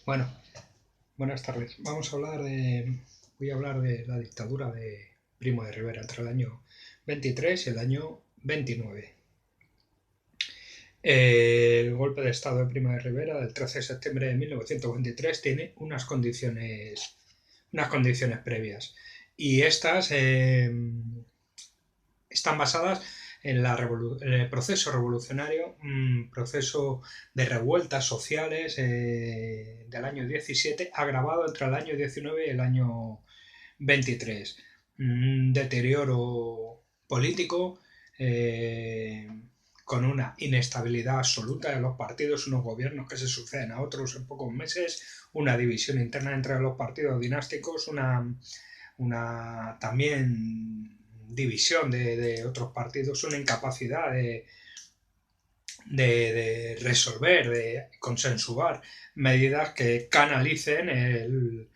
Bueno, buenas tardes. Voy a hablar de la dictadura de Primo de Rivera entre el año 23 y el año 29. El golpe de Estado de Primo de Rivera del 13 de septiembre de 1923 tiene unas condiciones previas. Y estas están basadas en el proceso revolucionario, un proceso de revueltas sociales del año 17, agravado entre el año 19 y el año 23. Un deterioro político, eh, con una inestabilidad absoluta de los partidos, unos gobiernos que se suceden a otros en pocos meses, una división interna entre los partidos dinásticos, una también división de otros partidos, una incapacidad de resolver, de consensuar medidas que canalicen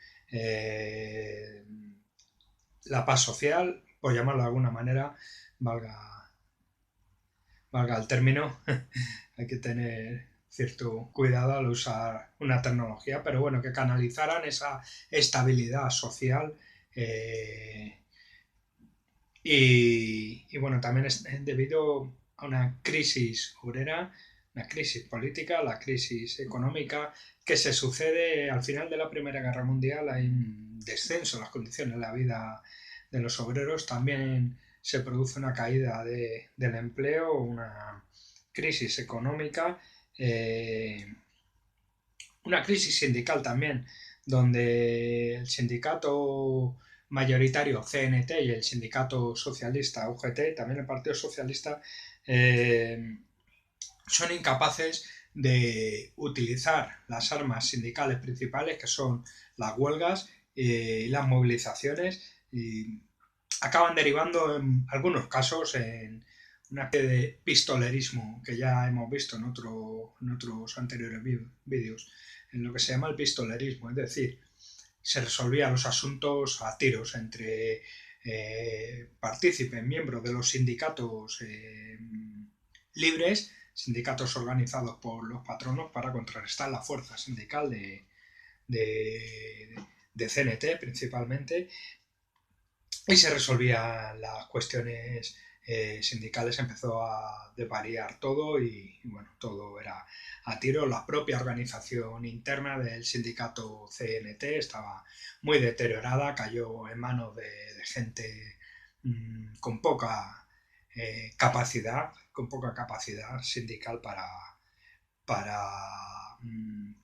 la paz social, por llamarlo de alguna manera, valga, valga el término. Hay que tener cierto cuidado al usar una tecnología, pero bueno, que canalizaran esa estabilidad social. Y bueno, también es debido a una crisis obrera, una crisis política, la crisis económica que se sucede al final de la Primera Guerra Mundial. Hay un descenso en las condiciones de la vida de los obreros, también se produce una caída del empleo, una crisis económica, una crisis sindical también, donde el sindicato mayoritario CNT y el sindicato socialista UGT, también el Partido Socialista, son incapaces de utilizar las armas sindicales principales, que son las huelgas y las movilizaciones, y acaban derivando en algunos casos en una especie de pistolerismo que ya hemos visto en otros anteriores vídeos, en lo que se llama el pistolerismo, es decir, se resolvían los asuntos a tiros entre partícipes, miembros de los sindicatos libres, sindicatos organizados por los patronos para contrarrestar la fuerza sindical de CNT principalmente, y se resolvían las cuestiones sindicales. Empezó a desvariar todo y bueno, todo era a tiro. La propia organización interna del sindicato CNT estaba muy deteriorada, cayó en manos de gente con poca capacidad sindical para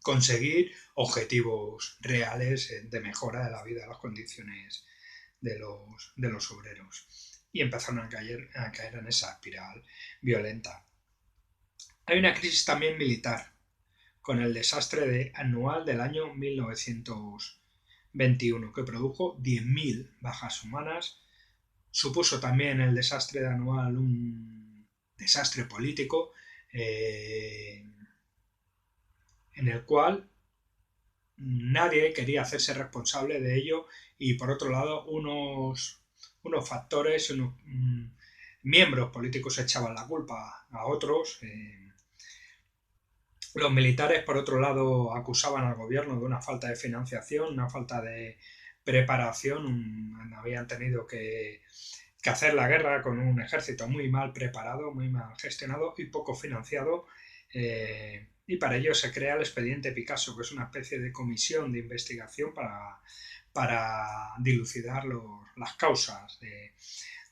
conseguir objetivos reales de mejora de la vida, de las condiciones de los obreros, y empezaron a caer en esa espiral violenta. Hay una crisis también militar, con el desastre anual del año 1921, que produjo 10.000 bajas humanas. Supuso también el desastre anual un desastre político, en el cual nadie quería hacerse responsable de ello, y por otro lado unos factores, unos miembros políticos echaban la culpa a otros. Los militares, por otro lado, acusaban al gobierno de una falta de financiación, una falta de preparación. Habían tenido que hacer la guerra con un ejército muy mal preparado, muy mal gestionado y poco financiado. Y para ello se crea el expediente Picasso, que es una especie de comisión de investigación para dilucidar las causas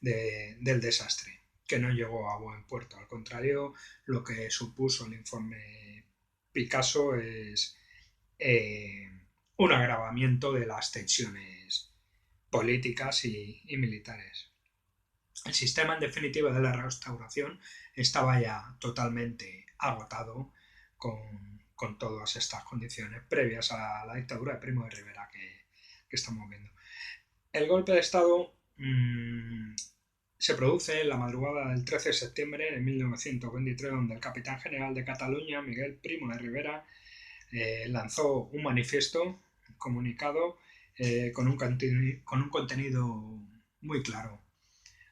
del desastre, que no llegó a buen puerto. Al contrario, lo que supuso el informe Picasso es un agravamiento de las tensiones políticas y militares. El sistema, en definitiva, de la restauración estaba ya totalmente agotado con todas estas condiciones previas a la dictadura de Primo de Rivera que estamos viendo. El golpe de Estado se produce en la madrugada del 13 de septiembre de 1923, donde el capitán general de Cataluña, Miguel Primo de Rivera, lanzó un manifiesto, un comunicado, con un contenido muy claro.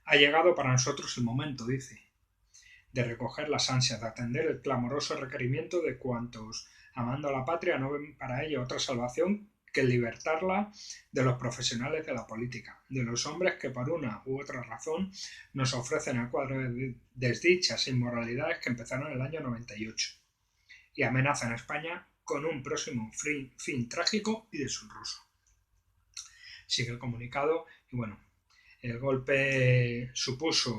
Ha llegado para nosotros el momento, dice, de recoger las ansias, de atender el clamoroso requerimiento de cuantos amando a la patria, no ven para ello otra salvación que libertarla de los profesionales de la política, de los hombres que por una u otra razón nos ofrecen el cuadro de desdichas e inmoralidades que empezaron en el año 98 y amenazan a España con un próximo fin trágico y deshonroso. Sigue el comunicado y bueno, el golpe supuso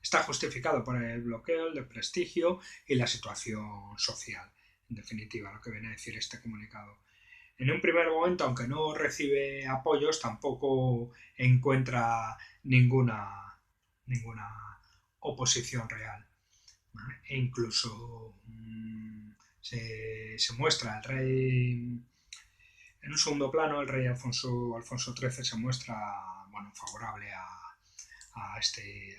está justificado por el bloqueo, el desprestigio y la situación social. En definitiva, lo que viene a decir este comunicado. En un primer momento, aunque no recibe apoyos, tampoco encuentra ninguna oposición real. ¿Vale? E incluso se muestra el rey en un segundo plano, el rey Alfonso XIII se muestra favorable a este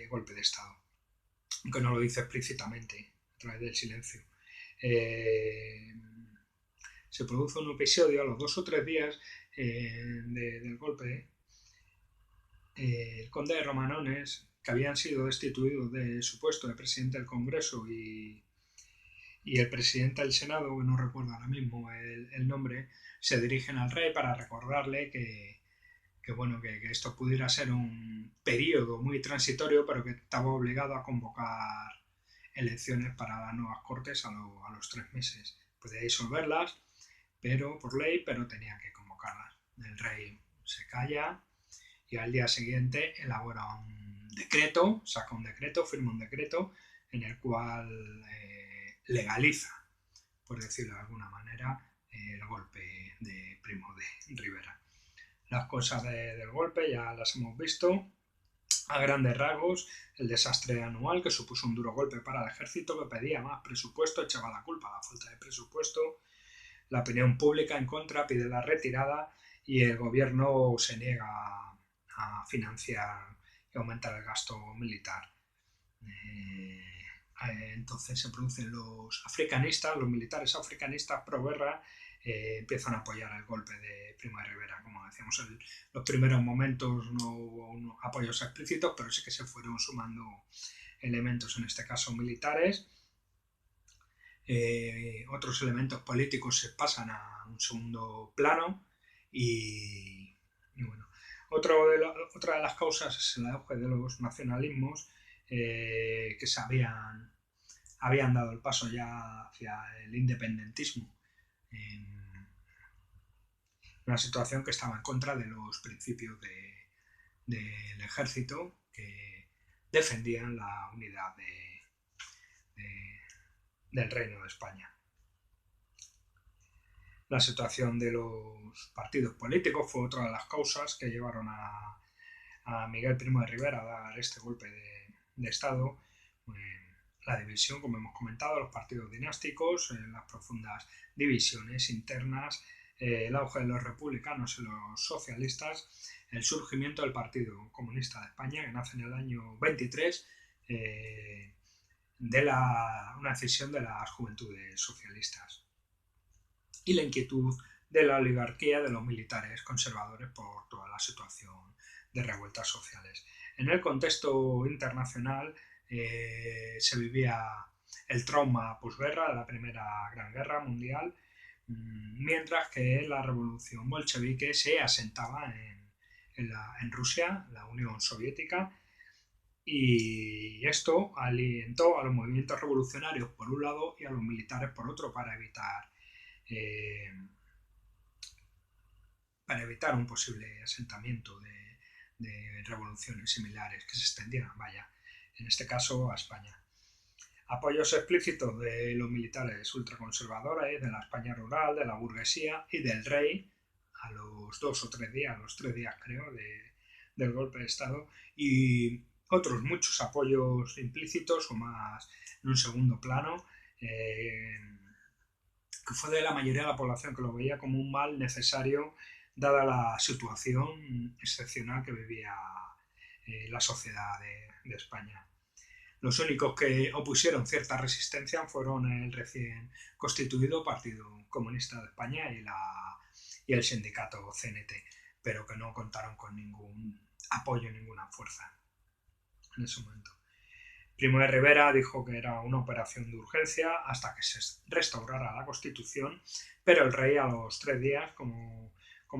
golpe de Estado, aunque no lo dice explícitamente a través del silencio. Se produce un episodio a los 2 o 3 días del golpe. El conde de Romanones, que habían sido destituidos de su puesto de presidente del Congreso y el presidente del Senado, que no recuerdo ahora mismo el nombre, se dirigen al rey para recordarle que esto pudiera ser un periodo muy transitorio, pero que estaba obligado a convocar elecciones para las nuevas cortes a los 3 meses. Podía disolverlas, pero por ley, pero tenía que convocarlas. El rey se calla y al día siguiente elabora un decreto, saca un decreto, firma un decreto en el cual legaliza, por decirlo de alguna manera, el golpe de Primo de Rivera. Las cosas del golpe ya las hemos visto a grandes rasgos. El desastre anual que supuso un duro golpe para el ejército, que pedía más presupuesto, echaba la culpa a la falta de presupuesto. La opinión pública en contra pide la retirada y el gobierno se niega a financiar y aumentar el gasto militar. Entonces se producen los africanistas, los militares africanistas pro guerra, empiezan a apoyar el golpe de Primo de Rivera. Como decíamos, en los primeros momentos no hubo apoyos explícitos, pero sí que se fueron sumando elementos, en este caso militares. Otros elementos políticos se pasan a un segundo plano y bueno. Otra de las causas es el auge de los nacionalismos que habían dado el paso ya hacia el independentismo. Una situación que estaba en contra de los principios del ejército que defendían la unidad del Reino de España. La situación de los partidos políticos fue otra de las causas que llevaron a Miguel Primo de Rivera a dar este golpe de Estado. La división, como hemos comentado, los partidos dinásticos, las profundas divisiones internas, el auge de los republicanos y los socialistas, el surgimiento del Partido Comunista de España, que nace en el año 23, de una decisión de las juventudes socialistas, y la inquietud de la oligarquía de los militares conservadores por toda la situación de revueltas sociales. En el contexto internacional se vivía el trauma posguerra de la Primera Gran Guerra Mundial, mientras que la revolución bolchevique se asentaba en Rusia, la Unión Soviética, y esto alentó a los movimientos revolucionarios por un lado y a los militares por otro para evitar un posible asentamiento de revoluciones similares que se extendieran, en este caso a España. Apoyos explícitos de los militares ultraconservadores, de la España rural, de la burguesía y del rey a los 2 o 3 días, los 3 días creo, del golpe de Estado, y otros muchos apoyos implícitos o más en un segundo plano, que fue de la mayoría de la población que lo veía como un mal necesario dada la situación excepcional que vivía la sociedad de España. Los únicos que opusieron cierta resistencia fueron el recién constituido Partido Comunista de España y el sindicato CNT, pero que no contaron con ningún apoyo, ninguna fuerza en ese momento. Primo de Rivera dijo que era una operación de urgencia hasta que se restaurara la Constitución, pero el rey a los 3 días, como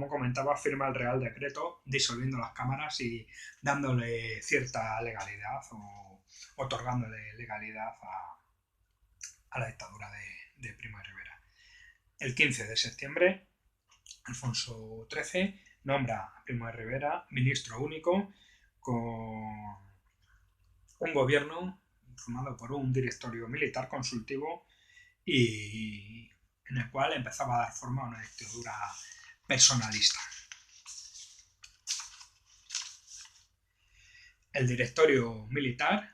comentaba, firma el Real Decreto disolviendo las cámaras y dándole cierta legalidad o otorgándole legalidad a la dictadura de Primo de Rivera. El 15 de septiembre, Alfonso XIII nombra a Primo de Rivera ministro único con un gobierno formado por un directorio militar consultivo y en el cual empezaba a dar forma a una dictadura personalista. El directorio militar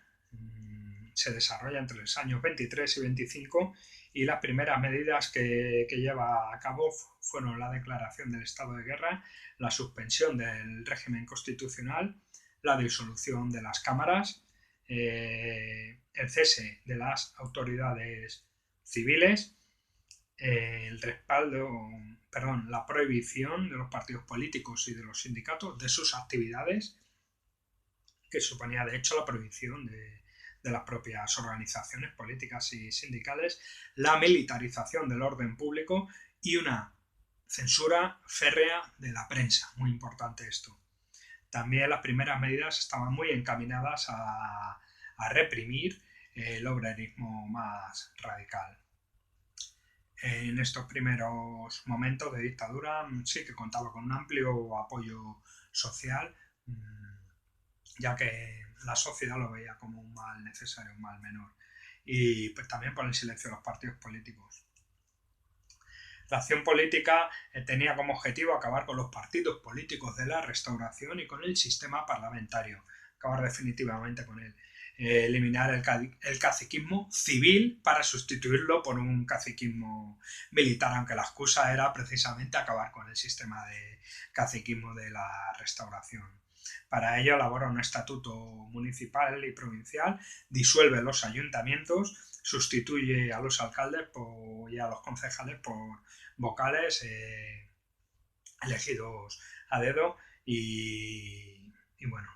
se desarrolla entre los años 23 y 25 y las primeras medidas que lleva a cabo fueron la declaración del estado de guerra, la suspensión del régimen constitucional, la disolución de las cámaras, el cese de las autoridades civiles, la prohibición de los partidos políticos y de los sindicatos de sus actividades, que suponía de hecho la prohibición de las propias organizaciones políticas y sindicales, la militarización del orden público y una censura férrea de la prensa. Muy importante esto. También las primeras medidas estaban muy encaminadas a reprimir el obrerismo más radical. En estos primeros momentos de dictadura sí que contaba con un amplio apoyo social, ya que la sociedad lo veía como un mal necesario, un mal menor, y pues también por el silencio de los partidos políticos. La acción política tenía como objetivo acabar con los partidos políticos de la Restauración y con el sistema parlamentario, acabar definitivamente con él. Eliminar el caciquismo civil para sustituirlo por un caciquismo militar, aunque la excusa era precisamente acabar con el sistema de caciquismo de la Restauración. Para ello elabora un estatuto municipal y provincial, disuelve los ayuntamientos, sustituye a los alcaldes y a los concejales por vocales elegidos a dedo y bueno,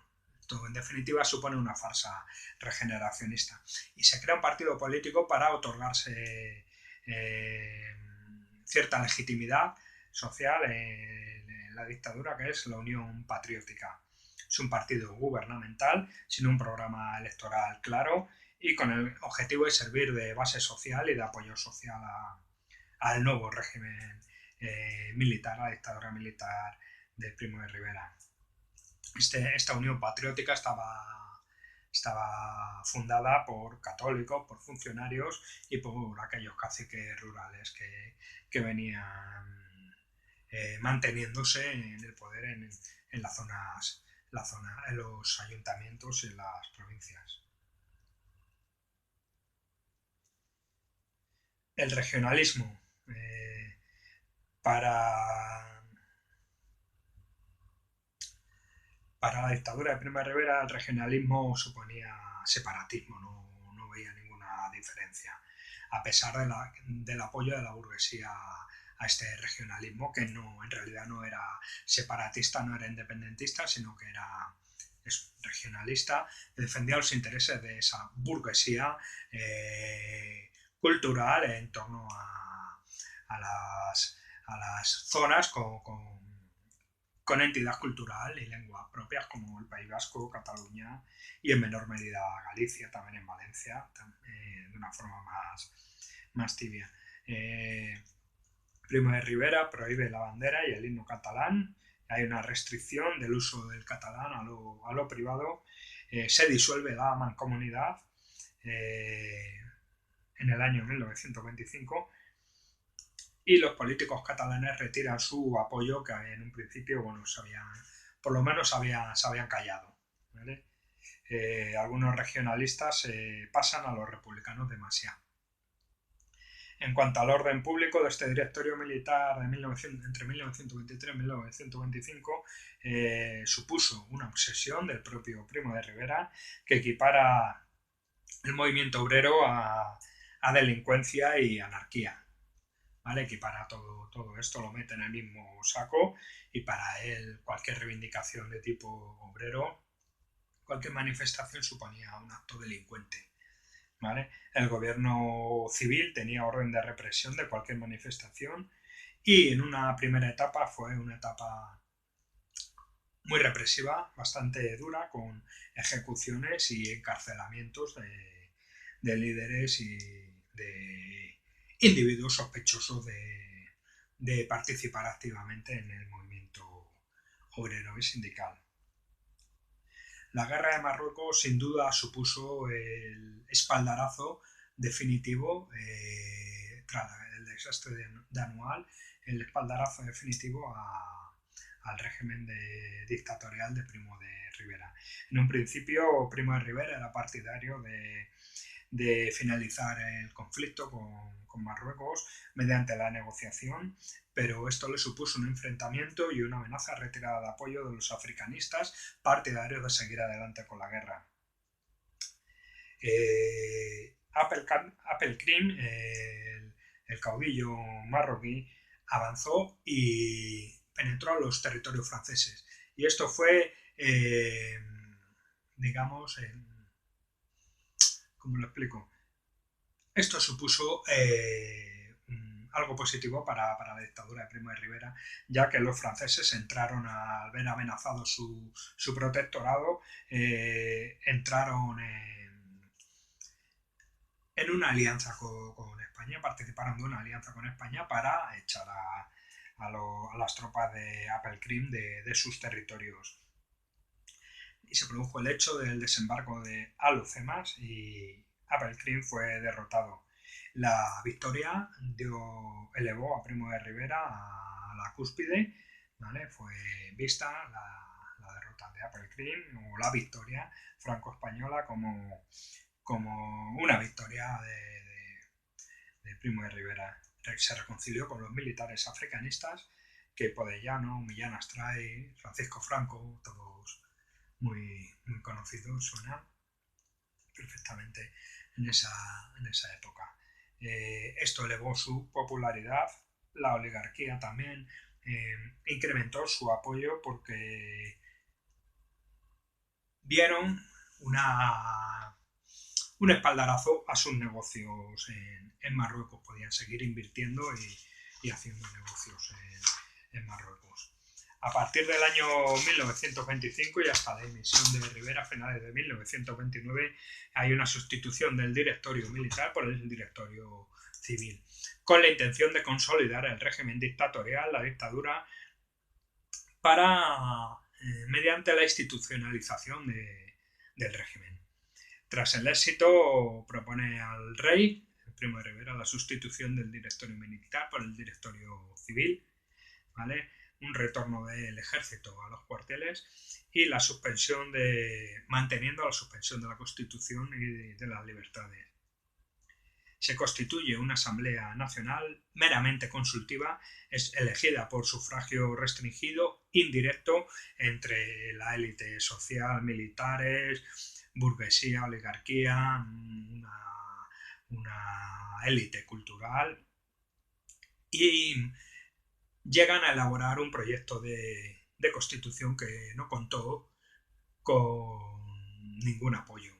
todo en definitiva supone una farsa regeneracionista. Y se crea un partido político para otorgarse cierta legitimidad social en la dictadura, que es la Unión Patriótica. Es un partido gubernamental sin un programa electoral claro y con el objetivo de servir de base social y de apoyo social al nuevo régimen militar, a la dictadura militar de Primo de Rivera. Esta Unión Patriótica estaba fundada por católicos, por funcionarios y por aquellos caciques rurales que venían manteniéndose en el poder en las zonas, en los ayuntamientos y en las provincias. El regionalismo. Para la dictadura de Primo de Rivera el regionalismo suponía separatismo, no veía ninguna diferencia, a pesar del apoyo de la burguesía a este regionalismo, que en realidad no era separatista, no era independentista, sino que era regionalista, defendía los intereses de esa burguesía cultural en torno a las zonas con entidad cultural y lengua propias como el País Vasco, Cataluña y en menor medida Galicia, también en Valencia, de una forma más tibia. Primo de Rivera prohíbe la bandera y el himno catalán. Hay una restricción del uso del catalán a lo privado. Se disuelve la mancomunidad en el año 1925 y los políticos catalanes retiran su apoyo, que en un principio, bueno, por lo menos se habían callado, ¿vale? Algunos regionalistas pasan a los republicanos de Macià. En cuanto al orden público de este directorio militar entre 1923 y 1925, supuso una obsesión del propio Primo de Rivera, que equipara el movimiento obrero a delincuencia y anarquía. ¿Vale? Que para todo esto lo mete en el mismo saco y para él cualquier reivindicación de tipo obrero cualquier manifestación suponía un acto delincuente, ¿vale? El gobierno civil tenía orden de represión de cualquier manifestación y en una primera etapa fue una etapa muy represiva, bastante dura, con ejecuciones y encarcelamientos de líderes y de individuos sospechosos de participar activamente en el movimiento obrero y sindical. La guerra de Marruecos sin duda supuso el espaldarazo definitivo tras el desastre de Anual, el espaldarazo definitivo al régimen dictatorial de Primo de Rivera. En un principio, Primo de Rivera era partidario de finalizar el conflicto con Marruecos mediante la negociación, pero esto le supuso un enfrentamiento y una amenaza retirada de apoyo de los africanistas partidarios de seguir adelante con la guerra. Abdelkrim, el caudillo marroquí, avanzó y penetró a los territorios franceses. Y esto fue, digamos, ¿cómo lo explico? Esto supuso algo positivo para la dictadura de Primo de Rivera, ya que los franceses entraron, al ver amenazado su protectorado, entraron en una alianza con España, participaron de una alianza con España para echar a las tropas de Abdelkrim de sus territorios. Y se produjo el hecho del desembarco de Alhucemas y Abdelkrim fue derrotado. La victoria elevó a Primo de Rivera a la cúspide, ¿vale? Fue vista la derrota de Abdelkrim o la victoria franco-española como una victoria de Primo de Rivera. Se reconcilió con los militares africanistas que Podellano, Millán Astray, Francisco Franco, todos muy conocidos, suenan perfectamente en esa época. Esto elevó su popularidad, la oligarquía también incrementó su apoyo porque vieron un espaldarazo a sus negocios en Marruecos. Podían seguir invirtiendo y haciendo negocios en Marruecos. A partir del año 1925 y hasta la dimisión de Rivera a finales de 1929 hay una sustitución del directorio militar por el directorio civil, con la intención de consolidar el régimen dictatorial, la dictadura, mediante la institucionalización del régimen. Tras el éxito, propone al rey, Primo de Rivera, la sustitución del directorio militar por el directorio civil, ¿vale? Un retorno del ejército a los cuarteles y manteniendo la suspensión de la Constitución y de las libertades. Se constituye una Asamblea Nacional meramente consultiva, es elegida por sufragio restringido, indirecto, entre la élite social, militares, burguesía, oligarquía, una élite cultural, y llegan a elaborar un proyecto de constitución que no contó con ningún apoyo,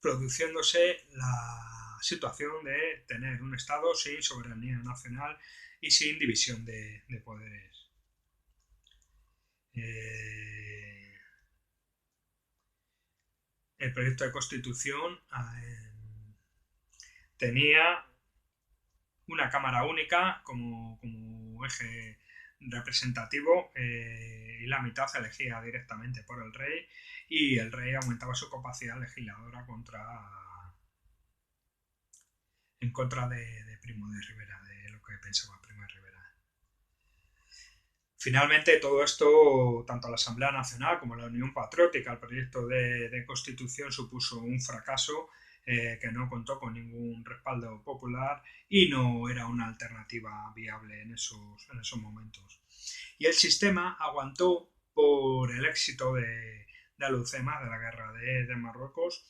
produciéndose la situación de tener un Estado sin soberanía nacional y sin división de poderes. El proyecto de constitución tenía una cámara única como eje representativo y la mitad se elegía directamente por el rey y el rey aumentaba su capacidad legisladora en contra de Primo de Rivera, de lo que pensaba Primo de Rivera. Finalmente, todo esto, tanto la Asamblea Nacional como la Unión Patriótica, el proyecto de constitución supuso un fracaso que no contó con ningún respaldo popular y no era una alternativa viable en esos momentos. Y el sistema aguantó por el éxito de Alhucemas, de la guerra de Marruecos,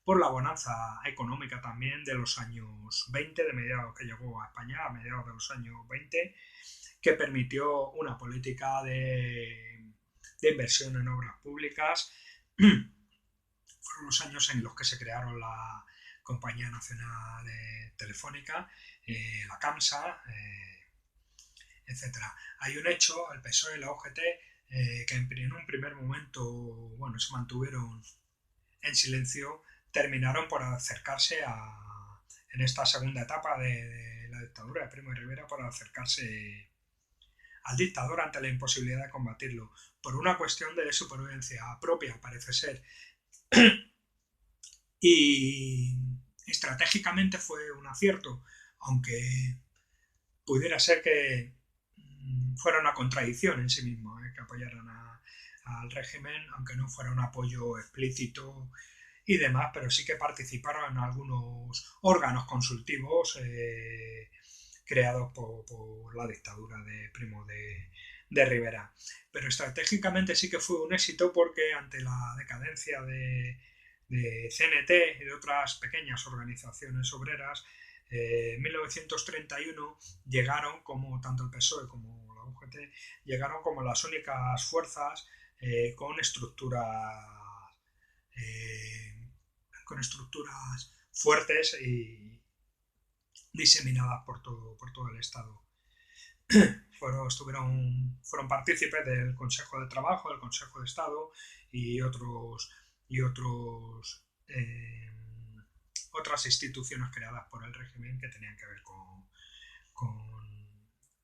por la bonanza económica también de los años 20, de mediados que llegó a España a mediados de los años 20, que permitió una política de de inversión en obras públicas. Fueron los años en los que se crearon la Compañía Nacional Telefónica, la CAMSA, etcétera. Hay un hecho, el PSOE y la UGT, que en un primer momento, bueno, se mantuvieron en silencio, terminaron por acercarse en esta segunda etapa de la dictadura de Primo de Rivera, por acercarse al dictador ante la imposibilidad de combatirlo, por una cuestión de supervivencia propia, parece ser. Y estratégicamente fue un acierto, aunque pudiera ser que fuera una contradicción en sí mismo, que apoyaran al régimen, aunque no fuera un apoyo explícito y demás, pero sí que participaron en algunos órganos consultivos creados por la dictadura de Primo de Rivera. Pero estratégicamente sí que fue un éxito, porque ante la decadencia de CNT y de otras pequeñas organizaciones obreras, en 1931 llegaron, como tanto el PSOE como la UGT, llegaron como las únicas fuerzas con estructuras fuertes y diseminadas por todo el Estado. Fueron partícipes del Consejo de Trabajo, del Consejo de Estado y otras instituciones creadas por el régimen que tenían que ver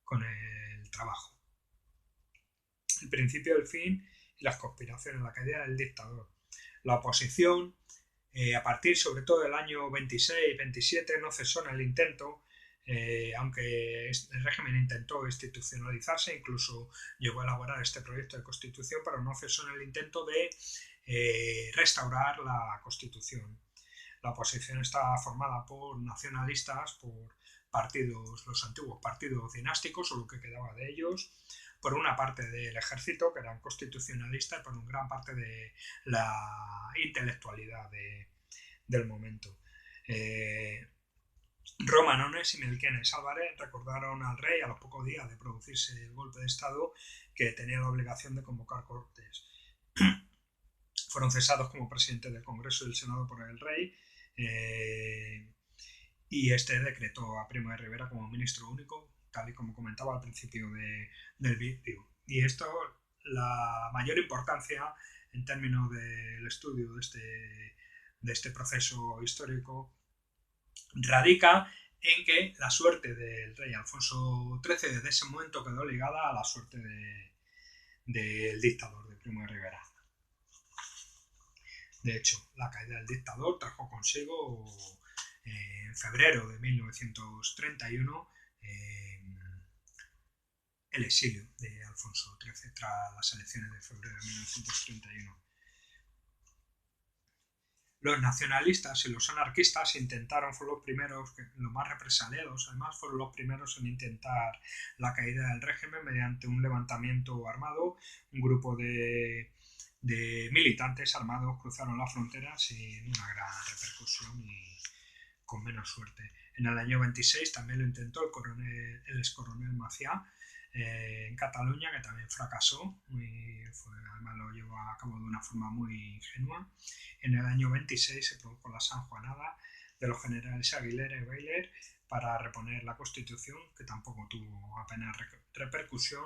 con el trabajo. El principio del fin y las conspiraciones, la caída del dictador. La oposición, a partir sobre todo del año 26-27, no cesó en el intento, aunque el régimen intentó institucionalizarse, incluso llegó a elaborar este proyecto de constitución, pero no cesó en el intento de restaurar la constitución. La oposición estaba formada por nacionalistas, por partidos, los antiguos partidos dinásticos o lo que quedaba de ellos, por una parte del ejército, que eran constitucionalistas, y por una gran parte de la intelectualidad del momento. Romanones y Melquiades Álvarez recordaron al rey, a los pocos días de producirse el golpe de Estado, que tenía la obligación de convocar cortes. Fueron cesados como presidente del Congreso y del Senado por el rey, y este decretó a Primo de Rivera como ministro único, tal y como comentaba al principio del vídeo. Y esto, la mayor importancia en términos del estudio de este proceso histórico, radica en que la suerte del rey Alfonso XIII desde ese momento quedó ligada a la suerte del dictador de Primo de Rivera. De hecho, la caída del dictador trajo consigo, en febrero de 1931, el exilio de Alfonso XIII tras las elecciones de febrero de 1931. Los nacionalistas y los anarquistas fueron los primeros, los más represaliados, además fueron los primeros en intentar la caída del régimen mediante un levantamiento armado. Un grupo de militantes armados cruzaron las fronteras sin una gran repercusión y con menos suerte. En el año 26 también lo intentó el excoronel Macià en Cataluña, que también fracasó, además lo llevó a cabo de una forma muy ingenua. En el año 26 se produjo la sanjuanada de los generales Aguilera y Bailey para reponer la Constitución, que tampoco tuvo apenas repercusión.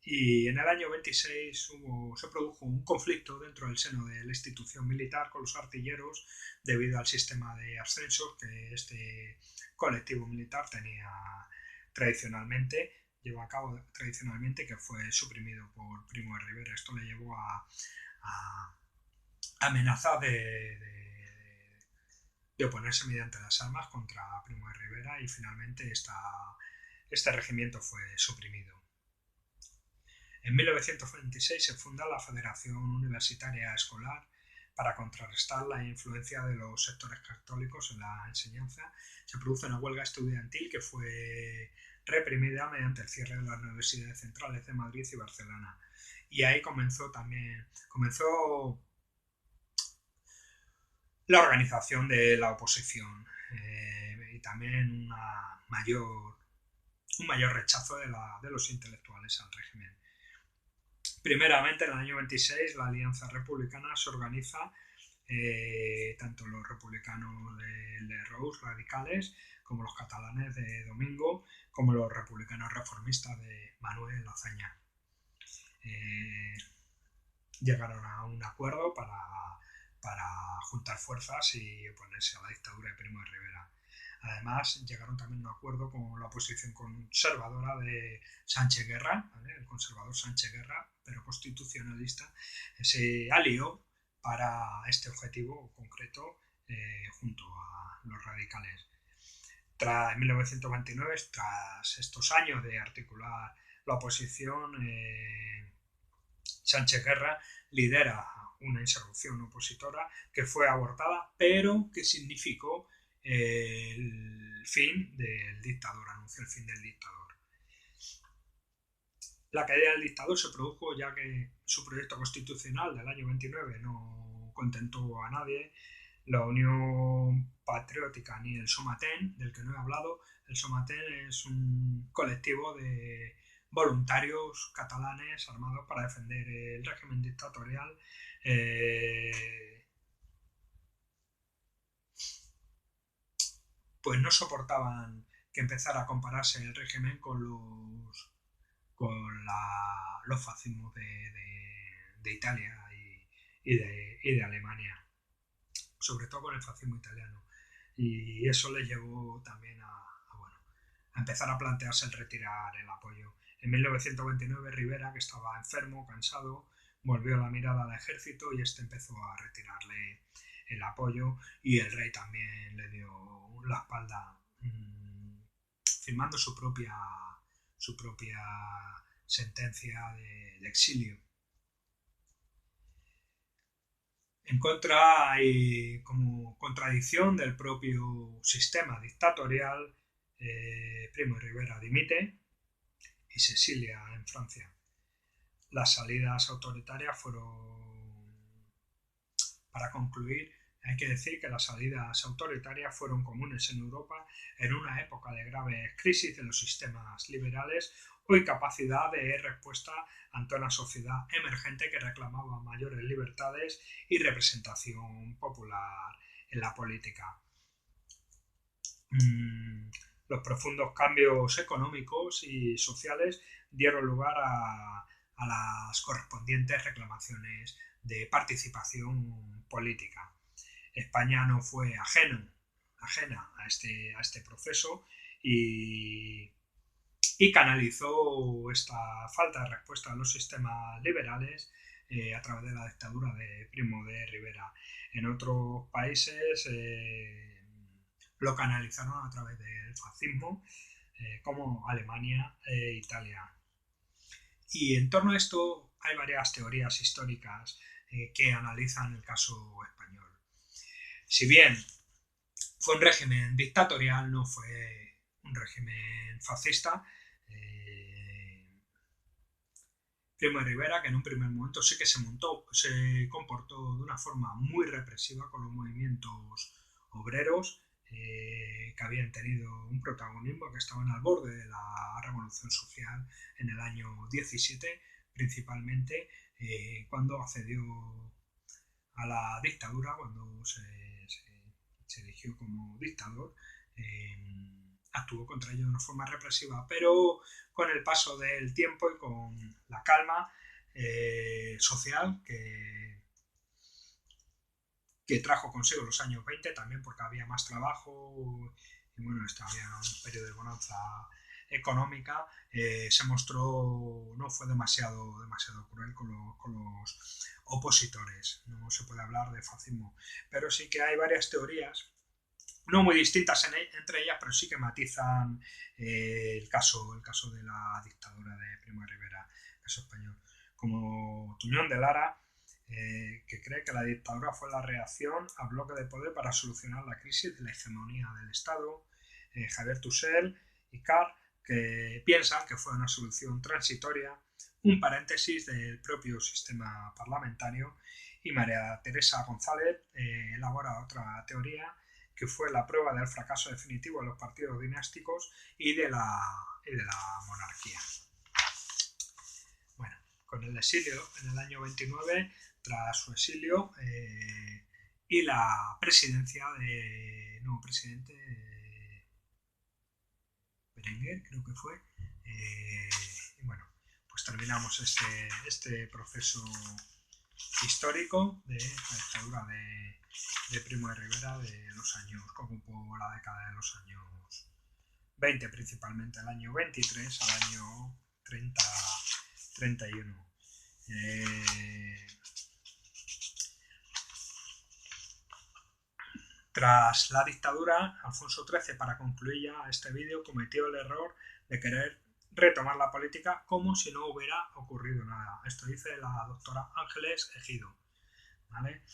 Y en el año 26 se produjo un conflicto dentro del seno de la institución militar con los artilleros, debido al sistema de ascensos que este colectivo militar llevó a cabo tradicionalmente, que fue suprimido por Primo de Rivera. Esto le llevó a amenazar de oponerse mediante las armas contra Primo de Rivera, y finalmente este regimiento fue suprimido. En 1926 se funda la Federación Universitaria Escolar para contrarrestar la influencia de los sectores católicos en la enseñanza. Se produce una huelga estudiantil que fue reprimida mediante el cierre de las universidades centrales de Madrid y Barcelona. Y ahí comenzó la organización de la oposición, y también un mayor rechazo de los intelectuales al régimen. Primeramente, en el año 26, la Alianza Republicana se organiza, tanto los republicanos de Rous, radicales, como los catalanes de Domingo, como los republicanos reformistas de Manuel Azaña. Llegaron a un acuerdo para juntar fuerzas y oponerse a la dictadura de Primo de Rivera. Además, llegaron también a un acuerdo con la oposición conservadora de Sánchez Guerra, ¿vale? El conservador Sánchez Guerra, pero constitucionalista, se alió para este objetivo concreto junto a los radicales. En 1929, tras estos años de articular la oposición, Sánchez Guerra lidera una insurrección opositora que fue abortada, pero que significó el fin del dictador, anunció el fin del dictador. La caída del dictador se produjo ya que su proyecto constitucional del año 29 no contentó a nadie. La Unión Patriótica ni el Somatén, del que no he hablado. El Somatén es un colectivo de voluntarios catalanes armados para defender el régimen dictatorial. Pues no soportaban que empezara a compararse el régimen con los fascismos de Italia y de Alemania, sobre todo con el fascismo italiano. Y eso les llevó también a empezar a plantearse el retirar el apoyo. En 1929 Rivera, que estaba enfermo, cansado, volvió la mirada al ejército y este empezó a retirarle el apoyo y el rey también le dio la espalda, firmando su propia sentencia de exilio. En contra y como contradicción del propio sistema dictatorial, Primo de Rivera dimite y se exilia en Francia. Las salidas autoritarias fueron, para concluir, hay que decir que las salidas autoritarias fueron comunes en Europa en una época de graves crisis de los sistemas liberales o incapacidad de respuesta ante una sociedad emergente que reclamaba mayores libertades y representación popular en la política. Los profundos cambios económicos y sociales dieron lugar a las correspondientes reclamaciones de participación política. España no fue ajena a este proceso y canalizó esta falta de respuesta a los sistemas liberales a través de la dictadura de Primo de Rivera. En otros países lo canalizaron a través del fascismo, como Alemania e Italia. Y en torno a esto hay varias teorías históricas que analizan el caso español. Si bien fue un régimen dictatorial, no fue un régimen fascista. Primo de Rivera, que en un primer momento sí que se comportó de una forma muy represiva con los movimientos obreros, que habían tenido un protagonismo, que estaban al borde de la revolución social en el año 17, principalmente cuando accedió a la dictadura, cuando se eligió como dictador, actuó contra ello de una forma represiva, pero con el paso del tiempo y con la calma social que trajo consigo los años 20, también porque había más trabajo y bueno, había un periodo de bonanza económica, se mostró, no fue demasiado cruel con los opositores. No se puede hablar de fascismo, pero sí que hay varias teorías, no muy distintas entre ellas, pero sí que matizan el caso de la dictadura de Primo de Rivera, caso español, como Tuñón de Lara, que cree que la dictadura fue la reacción al bloque de poder para solucionar la crisis de la hegemonía del Estado. Javier Tussell y Carr, que piensan que fue una solución transitoria, un paréntesis del propio sistema parlamentario, y María Teresa González elabora otra teoría, que fue la prueba del fracaso definitivo de los partidos dinásticos y de la monarquía. Bueno, con el exilio en el año 29, tras su exilio y la presidencia de nuevo presidente Berenguer, creo que fue. Y bueno, pues terminamos este proceso histórico de la dictadura de Primo de Rivera de los años, como por la década de los años 20, principalmente el año 23 al año 31. Tras la dictadura, Alfonso XIII, para concluir ya este vídeo, cometió el error de querer retomar la política como si no hubiera ocurrido nada. Esto dice la doctora Ángeles Ejido, ¿vale?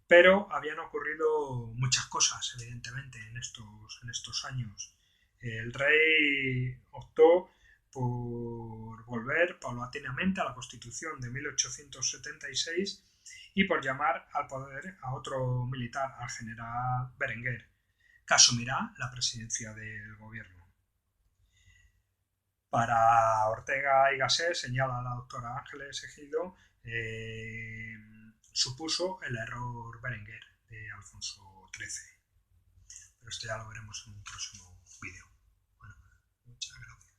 Pero habían ocurrido muchas cosas, evidentemente, en estos años. El rey optó por volver paulatinamente a la Constitución de 1876 y por llamar al poder a otro militar, al general Berenguer, que asumirá la presidencia del gobierno. Para Ortega y Gasset, señala la doctora Ángeles Ejido, supuso el error Berenguer de Alfonso XIII. Pero esto ya lo veremos en un próximo vídeo. Bueno, muchas gracias.